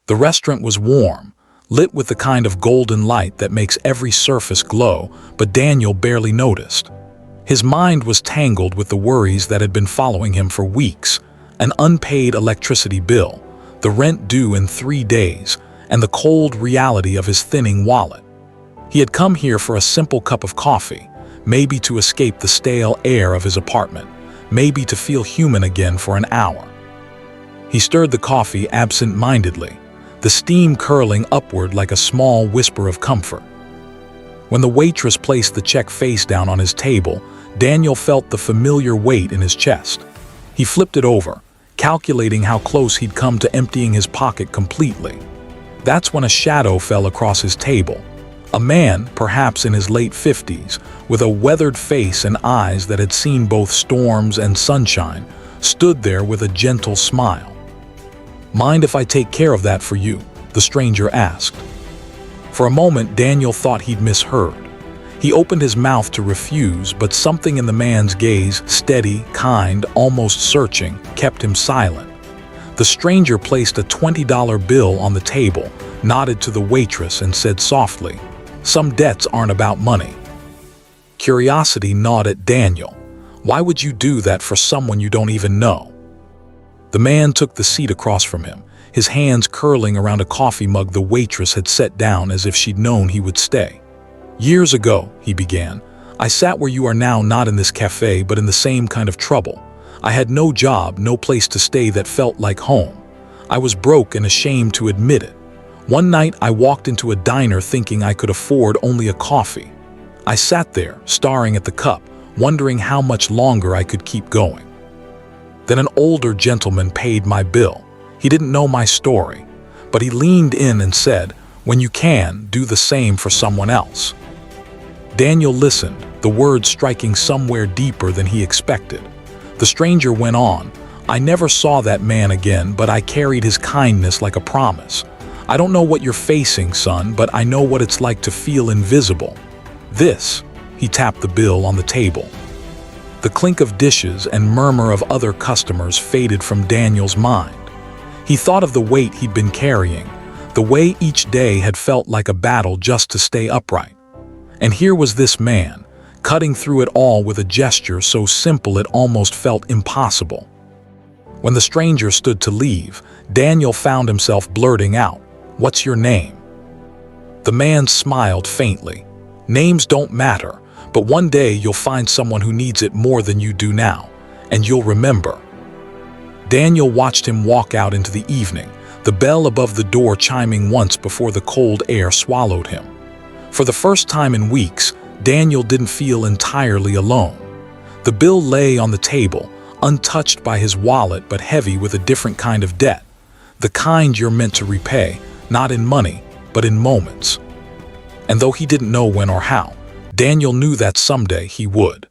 The restaurant was warm, lit with the kind of golden light that makes every surface glow, but Daniel barely noticed. His mind was tangled with the worries that had been following him for weeks: an unpaid electricity bill, the rent due in 3 days, and the cold reality of his thinning wallet. He had come here for a simple cup of coffee, maybe to escape the stale air of his apartment, maybe to feel human again for an hour. He stirred the coffee absent-mindedly, the steam curling upward like a small whisper of comfort. When the waitress placed the check face down on his table, Daniel felt the familiar weight in his chest. He flipped it over, calculating how close he'd come to emptying his pocket completely. That's when a shadow fell across his table. A man, perhaps in his late 50s, with a weathered face and eyes that had seen both storms and sunshine, stood there with a gentle smile. "Mind if I take care of that for you?" the stranger asked. For a moment, Daniel thought he'd misheard. He opened his mouth to refuse, but something in the man's gaze, steady, kind, almost searching, kept him silent. The stranger placed a $20 bill on the table, nodded to the waitress, and said softly, "Some debts aren't about money." Curiosity gnawed at Daniel. Why would you do that for someone you don't even know? The man took the seat across from him, his hands curling around a coffee mug the waitress had set down as if she'd known he would stay. "Years ago," he began, "I sat where you are now, not in this cafe, but in the same kind of trouble. I had no job, no place to stay that felt like home. I was broke and ashamed to admit it. One night I walked into a diner thinking I could afford only a coffee. I sat there, staring at the cup, wondering how much longer I could keep going. Then an older gentleman paid my bill. He didn't know my story, but he leaned in and said, 'When you can, do the same for someone else.'" Daniel listened, the words striking somewhere deeper than he expected. The stranger went on, "I never saw that man again, but I carried his kindness like a promise. I don't know what you're facing, son, but I know what it's like to feel invisible. This," he tapped the bill on the table. The clink of dishes and murmur of other customers faded from Daniel's mind. He thought of the weight he'd been carrying, the way each day had felt like a battle just to stay upright. And here was this man, cutting through it all with a gesture so simple it almost felt impossible. When the stranger stood to leave, Daniel found himself blurting out, "What's your name?" The man smiled faintly. "Names don't matter, but one day you'll find someone who needs it more than you do now, and you'll remember." Daniel watched him walk out into the evening, the bell above the door chiming once before the cold air swallowed him. For the first time in weeks, Daniel didn't feel entirely alone. The bill lay on the table, untouched by his wallet but heavy with a different kind of debt, the kind you're meant to repay, not in money, but in moments. And though he didn't know when or how, Daniel knew that someday he would.